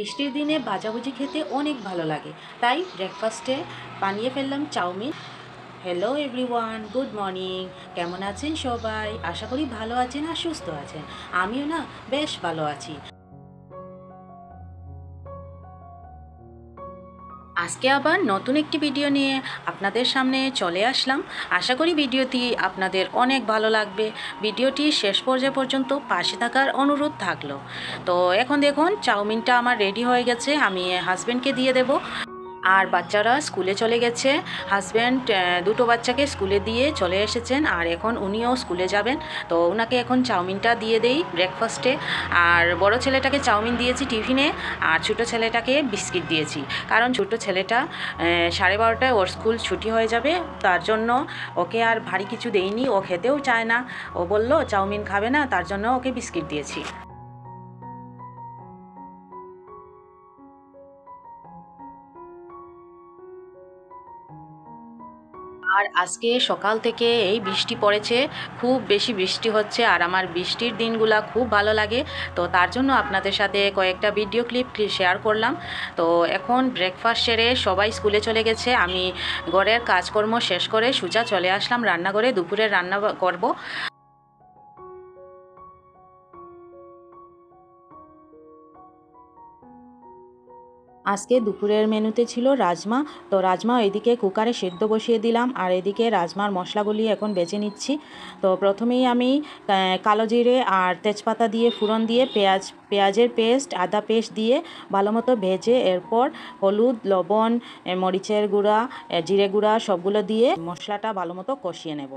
বৃষ্টির দিনে ভাজাভুজি খেতে অনেক ভালো লাগে, তাই ব্রেকফাস্টে বানিয়ে ফেললাম chow mein. Hello everyone, good morning. কেমন আছেন সবাই? আশা করি ভালো আছেন আর সুস্থ আছেন। আমিও না বেশ ভালো আছি। আজকে আবার নতুন একটি ভিডিও নিয়ে আপনাদের সামনে চলে আসলাম। আশা করি ভিডিওটি আপনাদের অনেক ভালো লাগবে। ভিডিওটি শেষ পর্যন্ত পাশে থাকার অনুরোধ থাকলো। তো এখন দেখুন চাউমিনটা আমার রেডি হয়ে গেছে, আমি হাজব্যান্ডকে দিয়ে দেব। আর বাচ্চারা স্কুলে চলে গেছে। হাজব্যান্ড দুটো বাচ্চাকে স্কুলে দিয়ে চলে এসেছেন, আর এখন উনিও স্কুলে যাবেন। তো ওনাকে এখন চাউমিনটা দিয়ে দেই ব্রেকফাস্টে। আর বড় ছেলেটাকে চাউমিন দিয়েছি টিফিনে, আর ছোটো ছেলেটাকে বিস্কিট দিয়েছি। কারণ ছোটো ছেলেটা 12:30টায় ওর স্কুল ছুটি হয়ে যাবে, তার জন্য ওকে আর ভারী কিছু দেইনি। ও খেতেও চায় না, ও বলল চাউমিন খাবে না, তার জন্য ওকে বিস্কিট দিয়েছি। আর আজকে সকাল থেকে এই বৃষ্টি পড়েছে, খুব বেশি বৃষ্টি হচ্ছে, আর আমার বৃষ্টির দিনগুলা খুব ভালো লাগে। তো তার জন্য আপনাদের সাথে কয়েকটা ভিডিও ক্লিপ শেয়ার করলাম। তো এখন ব্রেকফাস্ট সেরে সবাই স্কুলে চলে গেছে, আমি ঘরের কাজকর্ম শেষ করে সোজা চলে আসলাম রান্নাঘরে, দুপুরের রান্না করব। আজকে দুপুরের মেনুতে ছিল রাজমা। তো রাজমা এদিকে কুকারে সেদ্ধ বসিয়ে দিলাম, আর এদিকে রাজমার মশলাগুলি এখন বেছে নিচ্ছি। তো প্রথমেই আমি কালো জিরে আর তেজপাতা দিয়ে ফোড়ন দিয়ে পেঁয়াজের পেস্ট, আদা পেস্ট দিয়ে ভালো মতো ভেজে, এরপর হলুদ, লবণ, মরিচের গুঁড়া, জিরে গুঁড়া সবগুলো দিয়ে মশলাটা ভালো মতো কষিয়ে নেব।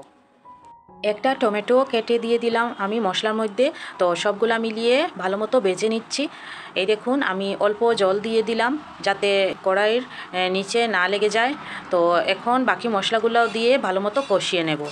একটা টমেটো কেটে দিয়ে দিলাম আমি মশলার মধ্যে। তো সবগুলা মিলিয়ে ভালো মতো ভেজে নিচ্ছি। এই দেখুন আমি অল্প জল দিয়ে দিলাম যাতে কড়াইয়ের নিচে না লেগে যায়। তো এখন বাকি মশলাগুলোও দিয়ে ভালো মতো কষিয়ে নেব।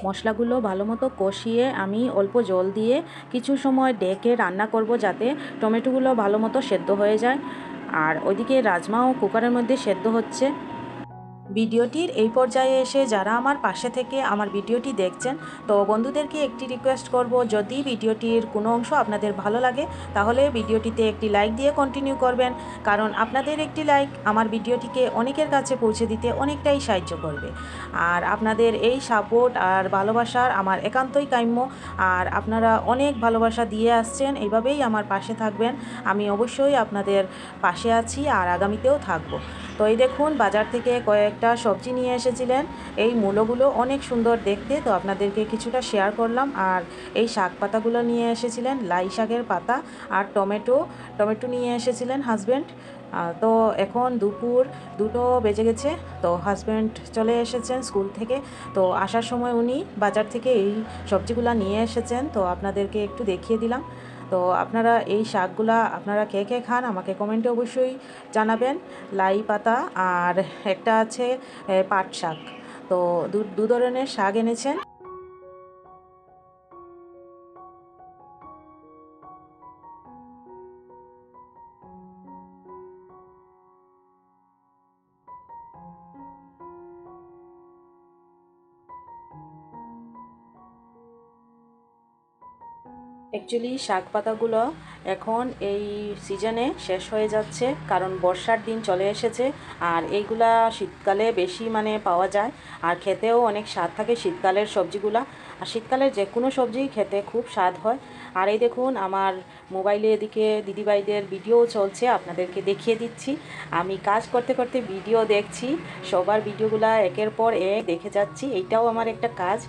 মশলাগুলো ভালো মতো কষিয়ে আমি অল্প জল দিয়ে কিছু সময় ডেকে রান্না করব, যাতে টমেটোগুলো ভালো মতো সেদ্ধ হয়ে যায়। আর ওইদিকে রাজমাও কুকারের মধ্যে সেদ্ধ হচ্ছে। ভিডিওটির এই পর্যায়ে এসে যারা আমার পাশে থেকে আমার ভিডিওটি দেখছেন, তো বন্ধুদেরকে একটি রিকোয়েস্ট করব, যদি ভিডিওটির কোনো অংশ আপনাদের ভালো লাগে তাহলে ভিডিওটিতে একটি লাইক দিয়ে কন্টিনিউ করবেন। কারণ আপনাদের একটি লাইক আমার ভিডিওটিকে অনেকের কাছে পৌঁছে দিতে অনেকটাই সাহায্য করবে। আর আপনাদের এই সাপোর্ট আর ভালোবাসার আমার একান্তই কাম্য। আর আপনারা অনেক ভালোবাসা দিয়ে আসছেন, এইভাবেই আমার পাশে থাকবেন। আমি অবশ্যই আপনাদের পাশে আছি আর আগামীতেও থাকব। তো এই দেখুন বাজার থেকে কয়েকটা সবজি নিয়ে এসেছিলেন। এই মূলোগুলো অনেক সুন্দর দেখতে, তো আপনাদেরকে কিছুটা শেয়ার করলাম। আর এই শাক পাতাগুলো নিয়ে এসেছিলেন, লাই শাকের পাতা, আর টমেটো নিয়ে এসেছিলেন হাজব্যান্ড। তো এখন দুপুর 2টো বেজে গেছে। তো হাজব্যান্ড চলে এসেছেন স্কুল থেকে। তো আসার সময় উনি বাজার থেকে এই সবজিগুলো নিয়ে এসেছেন, তো আপনাদেরকে একটু দেখিয়ে দিলাম। তো আপনারা এই শাকগুলা আপনারা কে কে খান আমাকে কমেন্টে অবশ্যই জানাবেন। লাই পাতা আর একটা আছে পাট শাক। তো দু ধরনের শাক এনেছেন। অ্যাকচুয়ালি শাক পাতাগুলো এখন এই সিজনে শেষ হয়ে যাচ্ছে, কারণ বর্ষার দিন চলে এসেছে। আর এইগুলা শীতকালে বেশি পাওয়া যায়, আর খেতেও অনেক স্বাদ থাকে শীতকালের সবজিগুলা। আর শীতকালের যে কোনো সবজি খেতে খুব স্বাদ হয়। আর এই দেখুন আমার মোবাইলে এদিকে দিদিভাইদের ভিডিও চলছে, আপনাদেরকে দেখিয়ে দিচ্ছি। আমি কাজ করতে করতে ভিডিও দেখছি, সবার ভিডিওগুলা একের পর এক দেখে যাচ্ছি। এইটাও আমার একটা কাজ,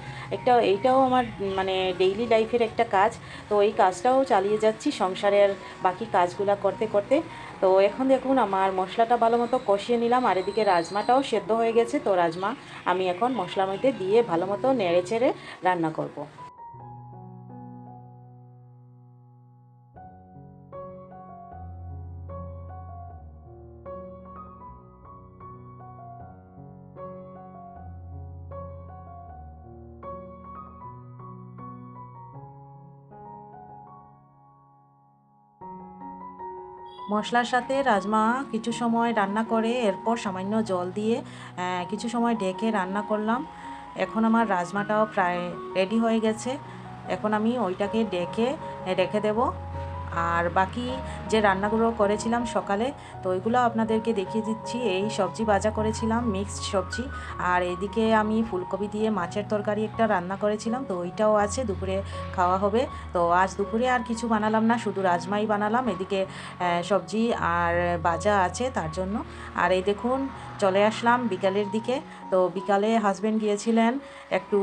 এইটাও আমার ডেইলি লাইফের একটা কাজ। তো এই কাজটাও চালিয়ে যাচ্ছি সংসারের বাকি কাজগুলা করতে করতে। তো তো এখন দেখুন আমার মশলাটা ভালো মতো কষিয়ে নিলাম, আর এদিকে রাজমাটাও সেদ্ধ হয়ে গেছে। তো রাজমা আমি এখন মশলার মধ্যে দিয়ে ভালো মতো নেড়ে চেড়ে রান্না করব। মশলার সাথে রাজমা কিছু সময় রান্না করে এরপর সামান্য জল দিয়ে কিছু সময় ঢেকে রান্না করলাম। এখন আমার রাজমাটাও প্রায় রেডি হয়ে গেছে। এখন আমি ওইটাকে ঢেকে রেখে দেব। আর বাকি যে রান্নাগুলো করেছিলাম সকালে, তো ওইগুলো আপনাদেরকে দেখিয়ে দিচ্ছি। এই সবজি ভাজা করেছিলাম, মিক্সড সবজি, আর এদিকে আমি ফুলকপি দিয়ে মাছের তরকারি একটা রান্না করেছিলাম, তো ওইটাও আছে, দুপুরে খাওয়া হবে। তো আজ দুপুরে আর কিছু বানালাম না, শুধু রাজমাই বানালাম। এদিকে সবজি আর ভাজা আছে তার জন্য। আর এই দেখুন চলে আসলাম বিকালের দিকে। তো বিকালে হাজব্যান্ড গিয়েছিলেন একটু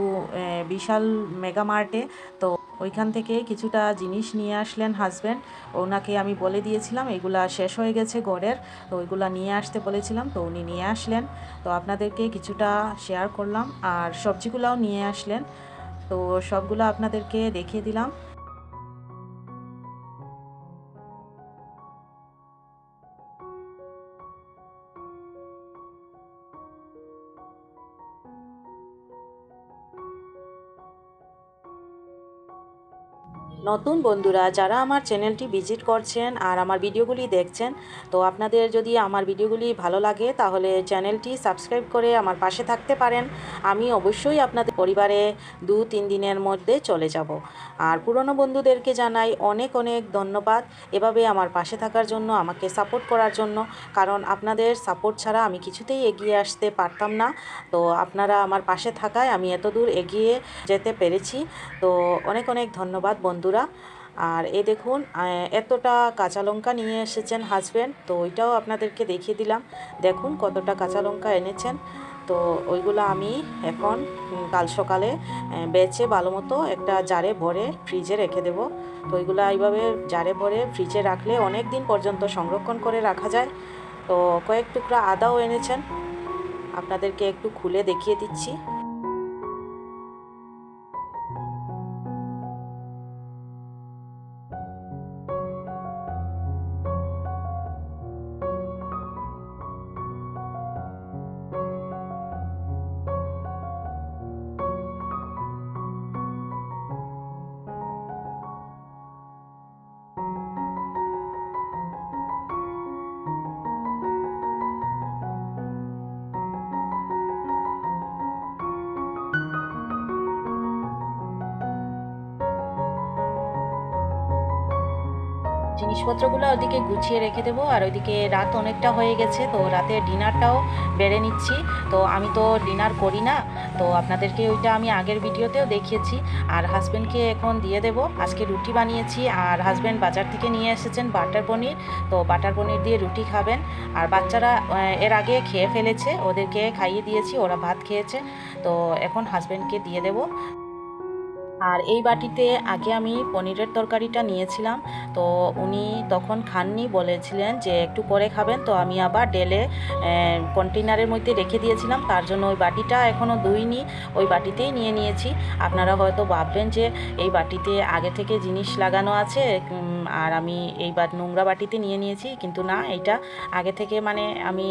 বিশাল মেগা মার্টে। তো ওইখান থেকে কিছুটা জিনিস নিয়ে আসলেন হাজব্যান্ড। ওনাকে আমি বলে দিয়েছিলাম এগুলা শেষ হয়ে গেছে ঘরের, তো ওইগুলা নিয়ে আসতে বলেছিলাম, তো উনি নিয়ে আসলেন। তো আপনাদেরকে কিছুটা শেয়ার করলাম, আর সবজিগুলাও নিয়ে আসলেন, তো সবগুলো আপনাদেরকে দেখিয়ে দিলাম। নতুন বন্ধুরা যারা আমার চ্যানেলটি ভিজিট করছেন আর আমার ভিডিওগুলি দেখছেন, তো আপনাদের যদি আমার ভিডিওগুলি ভালো লাগে তাহলে চ্যানেলটি সাবস্ক্রাইব করে আমার পাশে থাকতে পারেন। আমি অবশ্যই আপনাদের পরিবারে 2-3 দিনের মধ্যে চলে যাব। আর পুরনো বন্ধুদেরকে জানাই অনেক অনেক ধন্যবাদ এভাবে আমার পাশে থাকার জন্য, আমাকে সাপোর্ট করার জন্য, কারণ আপনাদের সাপোর্ট ছাড়া আমি কিছুতেই এগিয়ে আসতে পারতাম না। তো আপনারা আমার পাশে থাকায় আমি এত দূর এগিয়ে যেতে পেরেছি। তো অনেক অনেক ধন্যবাদ বন্ধুরা। আর এই দেখুন এতটা কাঁচা লঙ্কা নিয়ে এসেছেন হাজব্যান্ড, তো ওইটাও আপনাদেরকে দেখিয়ে দিলাম। দেখুন কতটা কাঁচা লঙ্কা এনেছেন। তো ওইগুলো আমি এখন কাল সকালে বেছে ভালো মতো একটা জারে ভরে ফ্রিজে রেখে দেব। তো ওইগুলো এইভাবে জারে ভরে ফ্রিজে রাখলে অনেক দিন পর্যন্ত সংরক্ষণ করে রাখা যায়। তো কয়েক টুকরা আদাও এনেছেন, আপনাদেরকে একটু খুলে দেখিয়ে দিচ্ছি। জিনিসপত্রগুলো ওদিকে গুছিয়ে রেখে দেবো। আর ওইদিকে রাত অনেকটা হয়ে গেছে, তো রাতে ডিনারটাও বেড়ে নিচ্ছি। তো আমি তো ডিনার করি না, তো আপনাদেরকে ওইটা আমি আগের ভিডিওতেও দেখিয়েছি। আর হাজব্যান্ডকে এখন দিয়ে দেব। আজকে রুটি বানিয়েছি, আর হাজব্যান্ড বাজার থেকে নিয়ে এসেছেন বাটার পনির, তো বাটার পনির দিয়ে রুটি খাবেন। আর বাচ্চারা এর আগে খেয়ে ফেলেছে, ওদেরকে খাইয়ে দিয়েছি, ওরা ভাত খেয়েছে। তো এখন হাজব্যান্ডকে দিয়ে দেব। আর এই বাটিতে আগে আমি পনিরের তরকারিটা নিয়েছিলাম, তো উনি তখন খাননি, বলেছিলেন যে একটু পরে খাবেন। তো আমি আবার ডেলে কন্টেনারের মধ্যে রেখে দিয়েছিলাম, তার জন্য ওই বাটিটা এখনও ধুইনি, ওই বাটিতেই নিয়ে নিয়েছি। আপনারা হয়তো ভাববেন যে এই বাটিতে আগে থেকে জিনিস লাগানো আছে, আর আমি এই নোংরা বাটিতে নিয়ে নিয়েছি, কিন্তু না, এইটা আগে থেকে মানে আমি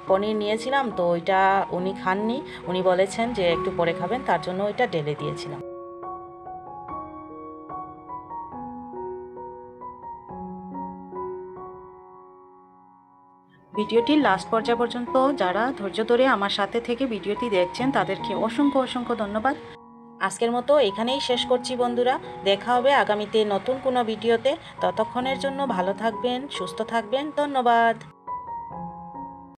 পনির নিয়েছিলাম, তো ওইটা উনি খাননি, উনি বলেছেন যে একটু পরে খাবেন, তার জন্য ওইটা ডেলে দিয়েছিলাম। ভিডিওটির লাস্ট পর্যায় পর্যন্ত যারা ধৈর্য ধরে আমার সাথে থেকে ভিডিওটি দেখছেন তাদেরকে অসংখ্য অসংখ্য ধন্যবাদ। আজকের মতো এখানেই শেষ করছি বন্ধুরা। দেখা হবে আগামীতে নতুন কোনো ভিডিওতে। ততক্ষণের জন্য ভালো থাকবেন, সুস্থ থাকবেন। ধন্যবাদ।